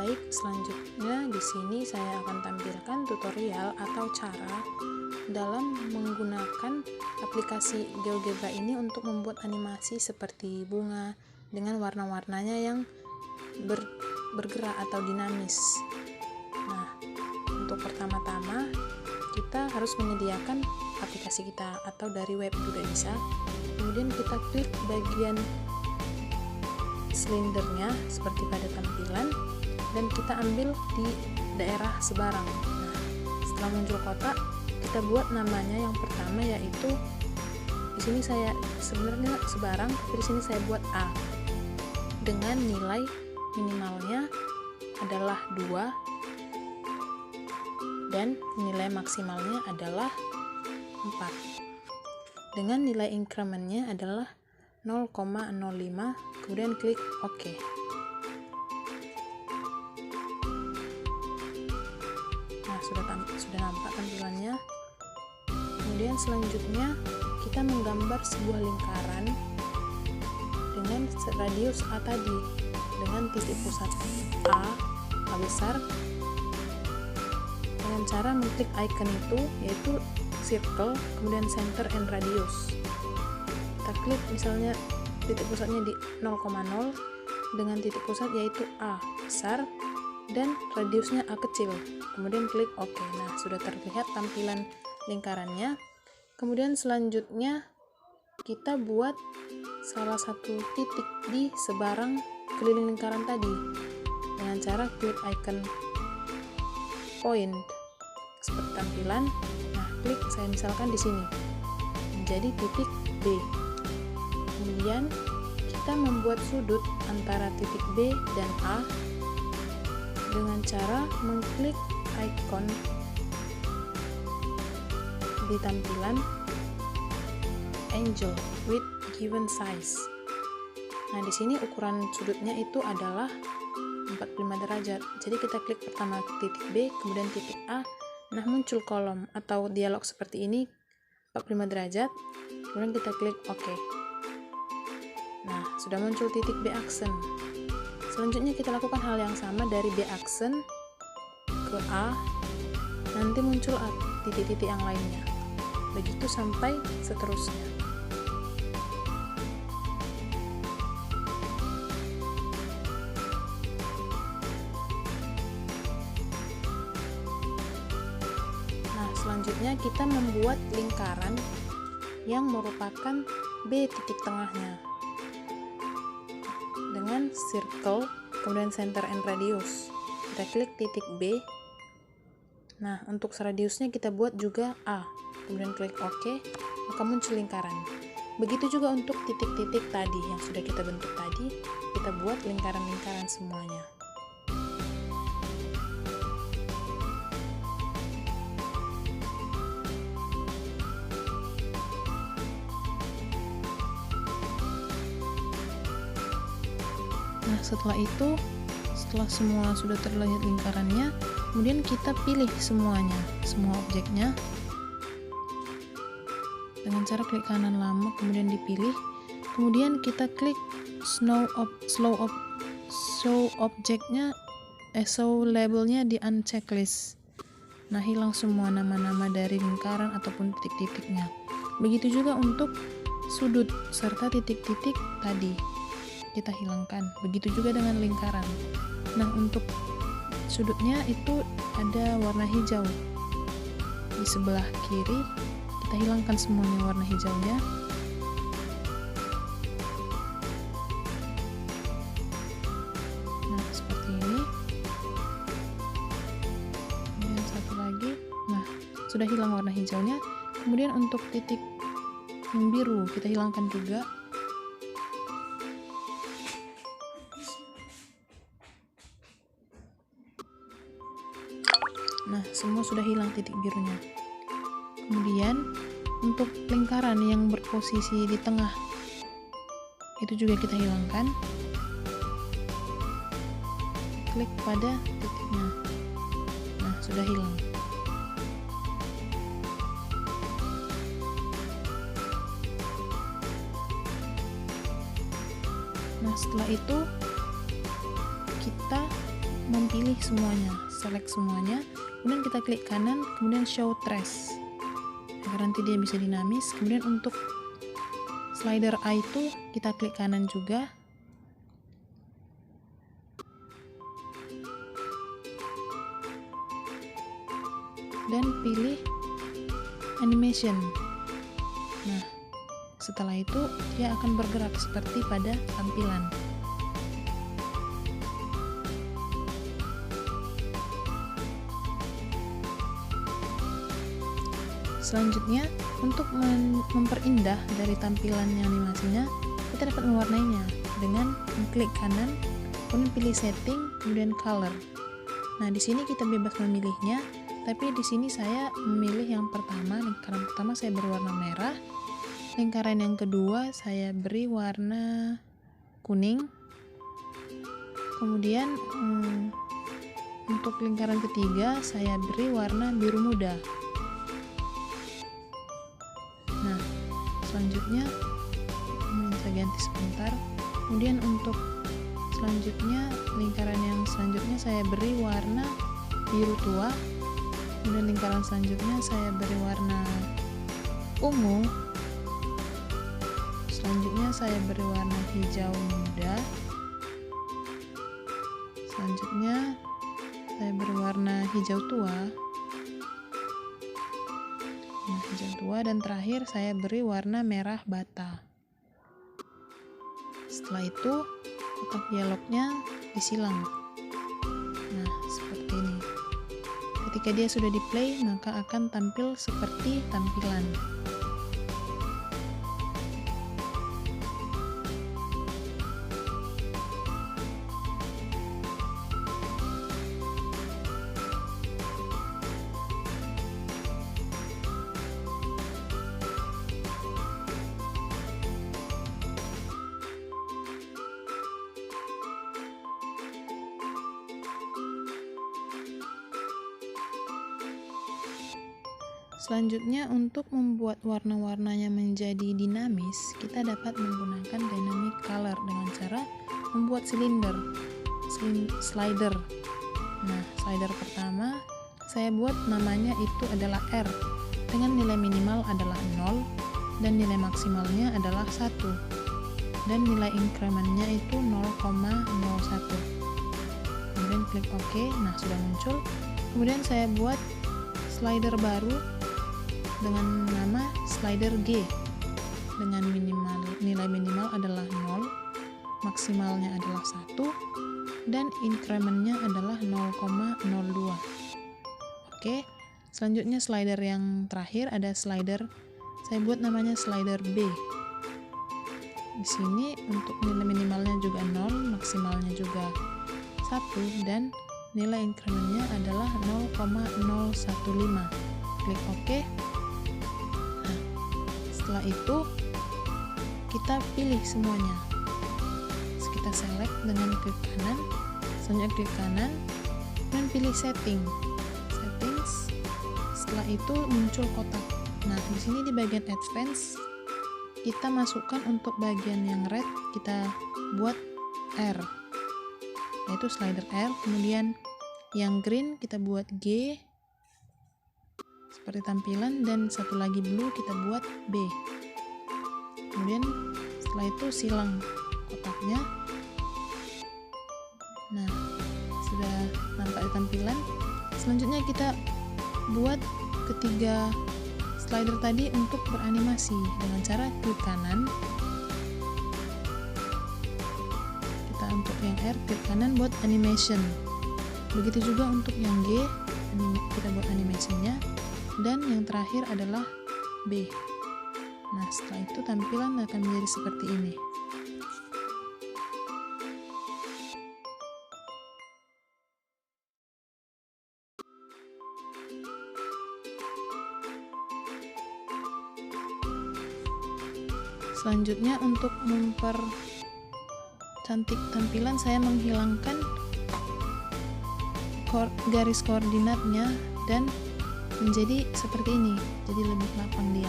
Baik, selanjutnya di sini saya akan tampilkan tutorial atau cara dalam menggunakan aplikasi GeoGebra ini untuk membuat animasi seperti bunga dengan warna-warnanya yang bergerak atau dinamis. Nah, untuk pertama-tama kita harus menyediakan aplikasi kita atau dari web juga bisa. Kemudian kita klik bagian silindernya seperti pada tampilan dan kita ambil di daerah sebarang. Nah, setelah muncul kotak, kita buat namanya yang pertama yaitu di sini saya sebenarnya sebarang, tapi di sini saya buat A dengan nilai minimalnya adalah 2 dan nilai maksimalnya adalah 4 dengan nilai incrementnya adalah 0,05, kemudian klik OK. Nah, sudah nampak tampilannya. Kemudian selanjutnya kita menggambar sebuah lingkaran dengan radius A tadi, dengan titik pusat A besar, dengan cara mengklik icon itu yaitu circle, kemudian center and radius. Kita klik misalnya titik pusatnya di 0,0 dengan titik pusat yaitu A besar dan radiusnya A kecil, kemudian klik OK. Nah, sudah terlihat tampilan lingkarannya. Kemudian selanjutnya kita buat salah satu titik di sebarang keliling lingkaran tadi dengan cara klik icon point seperti tampilan. Nah, klik saya misalkan di sini menjadi titik B. Kemudian kita membuat sudut antara titik B dan A dengan cara mengklik icon di tampilan angle with given size. Nah, di sini ukuran sudutnya itu adalah 45 derajat. Jadi kita klik pertama titik B, kemudian titik A. Nah, muncul kolom atau dialog seperti ini 45 derajat. Kemudian kita klik OK. Nah, sudah muncul titik B aksen. Selanjutnya kita lakukan hal yang sama dari B aksen ke A. Nanti muncul titik-titik yang lainnya. Begitu sampai seterusnya. Nah, selanjutnya kita membuat lingkaran yang merupakan B titik tengahnya dengan circle, kemudian center and radius. Kita klik titik B. Nah, untuk radiusnya kita buat juga A, kemudian klik OK, maka muncul lingkaran. Begitu juga untuk titik-titik tadi yang sudah kita bentuk tadi, kita buat lingkaran-lingkaran semuanya. Nah, setelah semua sudah terlihat lingkarannya, kemudian kita pilih semua objeknya dengan cara klik kanan lama, kemudian dipilih, kemudian kita klik show labelnya di unchecklist. Nah, hilang semua nama-nama dari lingkaran ataupun titik-titiknya. Begitu juga untuk sudut serta titik-titik tadi kita hilangkan. Begitu juga dengan lingkaran. Nah, untuk sudutnya itu ada warna hijau di sebelah kiri, kita hilangkan semuanya warna hijaunya. Nah, seperti ini. Kemudian satu lagi. Nah, sudah hilang warna hijaunya. Kemudian untuk titik yang biru kita hilangkan juga. Nah, semua sudah hilang titik birunya. Kemudian untuk lingkaran yang berposisi di tengah itu juga kita hilangkan. Klik pada titiknya. Nah, sudah hilang. Nah, setelah itu kita memilih semuanya, select semuanya, kemudian kita klik kanan, kemudian show trace agar nanti dia bisa dinamis. Kemudian untuk slider eye itu kita klik kanan juga, dan pilih animation. Nah, setelah itu dia akan bergerak seperti pada tampilan. Selanjutnya, untuk memperindah dari tampilan animasinya, kita dapat mewarnainya dengan mengklik kanan, kemudian pilih setting, kemudian color. Nah, di sini kita bebas memilihnya, tapi di sini saya memilih yang pertama, lingkaran pertama saya berwarna merah, lingkaran yang kedua saya beri warna kuning, kemudian untuk lingkaran ketiga saya beri warna biru muda. Nah, selanjutnya saya ganti sebentar. Kemudian untuk selanjutnya, lingkaran yang selanjutnya saya beri warna biru tua. Kemudian lingkaran selanjutnya saya beri warna ungu. Selanjutnya saya beri warna hijau muda. Selanjutnya saya beri warna hijau tua. Nah, hijau tua, dan terakhir saya beri warna merah bata. Setelah itu kotak dialognya disilang. Nah, seperti ini. Ketika dia sudah di play, maka akan tampil seperti tampilan. Selanjutnya, untuk membuat warna-warnanya menjadi dinamis, kita dapat menggunakan dynamic color dengan cara membuat slider. Nah, slider pertama saya buat namanya itu adalah R dengan nilai minimal adalah 0 dan nilai maksimalnya adalah 1 dan nilai incrementnya itu 0,01. Kemudian klik OK. Nah, sudah muncul. Kemudian saya buat slider baru dengan nama slider G dengan nilai minimal adalah 0, maksimalnya adalah 1, dan incrementnya adalah 0,02. Oke, selanjutnya slider yang terakhir ada slider, saya buat namanya slider B. Di sini untuk nilai minimalnya juga 0, maksimalnya juga 1, dan nilai incrementnya adalah 0,015. Klik OK. Setelah itu kita pilih semuanya. Kita select dengan klik kanan, selanjutnya klik kanan dan pilih settings. Setelah itu muncul kotak. Nah, di sini di bagian advance kita masukkan untuk bagian yang red, kita buat R, yaitu slider R. Kemudian yang green kita buat G seperti tampilan, dan satu lagi blue kita buat B. Kemudian setelah itu silang kotaknya. Nah, sudah nampak di tampilan. Selanjutnya kita buat ketiga slider tadi untuk beranimasi dengan cara klik kanan. Kita untuk yang R klik kanan buat animation. Begitu juga untuk yang G, kita buat animationnya. Dan yang terakhir adalah B. Nah, setelah itu tampilan akan menjadi seperti ini. Selanjutnya, untuk mempercantik tampilan, saya menghilangkan garis koordinatnya dan menjadi seperti ini, jadi lebih lapang dia.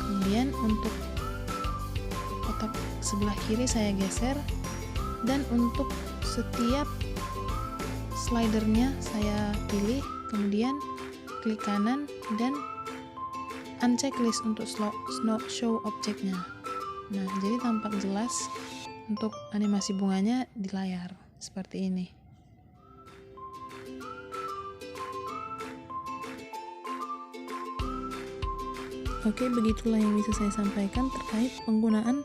Kemudian untuk kotak sebelah kiri saya geser, dan untuk setiap slidernya saya pilih, kemudian klik kanan dan uncheck list untuk show objeknya. Nah, jadi tampak jelas untuk animasi bunganya di layar seperti ini. Oke, begitulah yang bisa saya sampaikan terkait penggunaan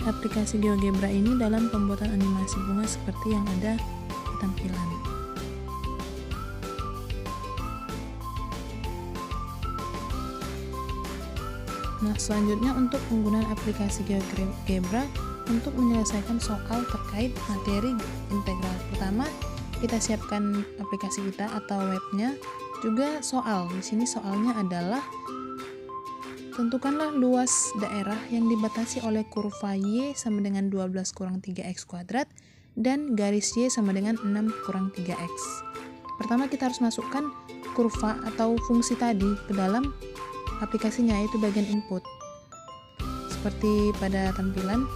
aplikasi GeoGebra ini dalam pembuatan animasi bunga seperti yang ada di tampilan. Nah, selanjutnya untuk penggunaan aplikasi GeoGebra untuk menyelesaikan soal terkait materi integral. Pertama, kita siapkan aplikasi kita atau webnya, juga soal. Di sini soalnya adalah tentukanlah luas daerah yang dibatasi oleh kurva Y sama dengan 12 kurang 3x kuadrat dan garis Y sama dengan 6 kurang 3x. Pertama kita harus masukkan kurva atau fungsi tadi ke dalam aplikasinya, yaitu bagian input. Seperti pada tampilan.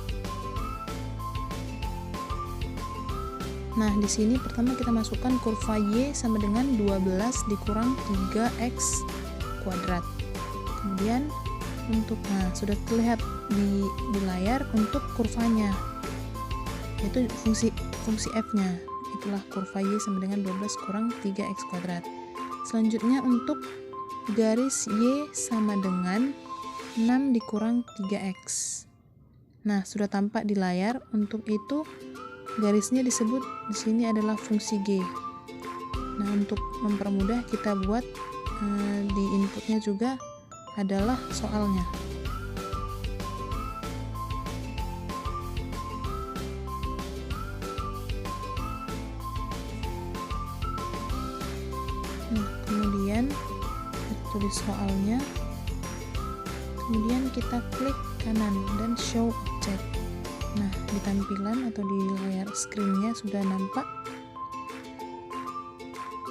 Nah, di sini pertama kita masukkan kurva Y sama dengan 12 dikurang 3x kuadrat. Kemudian sudah terlihat di layar untuk kurvanya, yaitu fungsi f-nya. Itulah kurva Y sama dengan 12 kurang 3x kuadrat. Selanjutnya untuk garis Y sama dengan 6 dikurang 3x. Nah, sudah tampak di layar. Untuk itu garisnya disebut di sini adalah fungsi G. Nah, untuk mempermudah kita buat di inputnya juga adalah soalnya. Nah, kemudian kita tulis soalnya, kemudian kita klik kanan dan show object. Nah, di tampilan atau di layar screen-nya sudah nampak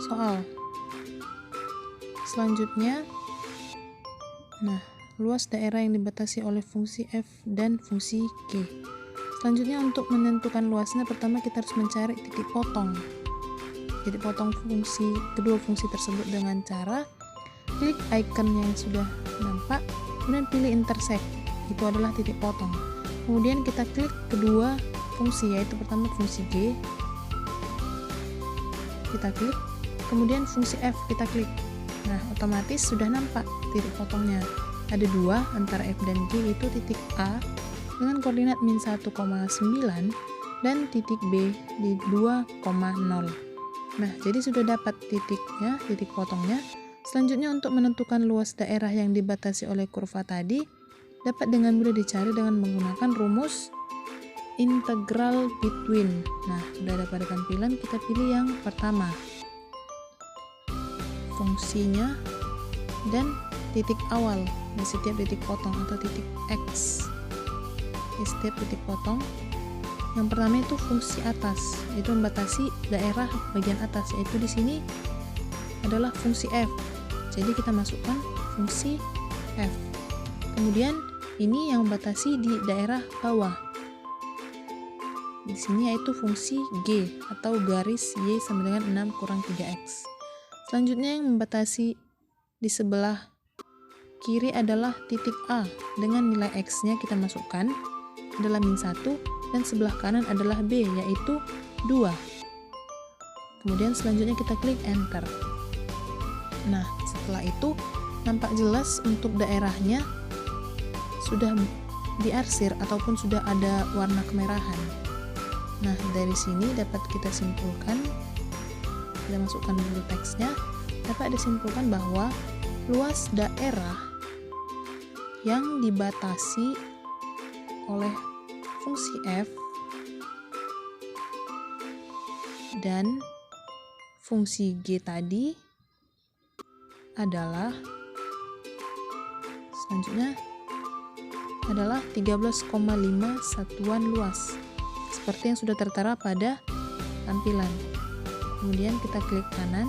soal. Selanjutnya, nah, luas daerah yang dibatasi oleh fungsi f dan fungsi g. Selanjutnya untuk menentukan luasnya, pertama kita harus mencari titik potong. Titik potong kedua fungsi tersebut dengan cara klik icon yang sudah nampak, kemudian pilih intersect. Itu adalah titik potong. Kemudian kita klik kedua fungsi, yaitu pertama fungsi g. Kita klik, kemudian fungsi f kita klik. Nah, otomatis sudah nampak titik potongnya. Ada dua antara F dan G, itu titik A dengan koordinat min 1,9 dan titik B di 2,0. Nah, jadi sudah dapat titiknya, titik potongnya. Selanjutnya untuk menentukan luas daerah yang dibatasi oleh kurva tadi dapat dengan mudah dicari dengan menggunakan rumus integral between. Nah, sudah ada pada tampilan, kita pilih yang pertama. Fungsinya dan titik awal di setiap titik potong atau titik X di setiap titik potong. Yang pertama itu fungsi atas, itu membatasi daerah bagian atas, yaitu di sini adalah fungsi F. Jadi kita masukkan fungsi F. Kemudian ini yang membatasi di daerah bawah. Di sini yaitu fungsi G atau garis Y sama dengan 6 kurang 3x. Selanjutnya yang membatasi di sebelah kiri adalah titik A, dengan nilai X-nya kita masukkan adalah min 1, dan sebelah kanan adalah B, yaitu 2. Kemudian selanjutnya kita klik enter. Nah, setelah itu nampak jelas untuk daerahnya sudah diarsir ataupun sudah ada warna kemerahan. Nah, dari sini dapat kita simpulkan, kita masukkan dulu teksnya, dapat disimpulkan bahwa luas daerah yang dibatasi oleh fungsi F dan fungsi G tadi adalah selanjutnya adalah 13,5 satuan luas seperti yang sudah tertera pada tampilan. Kemudian kita klik kanan,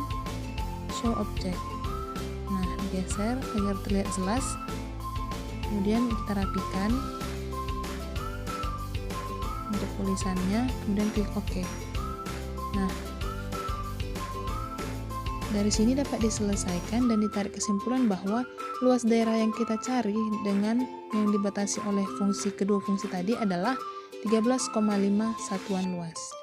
show object. Nah, geser agar terlihat jelas. Kemudian kita rapikan untuk tulisannya, kemudian klik OK. Nah, Dari sini dapat diselesaikan dan ditarik kesimpulan bahwa luas daerah yang kita cari dengan yang dibatasi oleh kedua fungsi tadi adalah 13,5 satuan luas.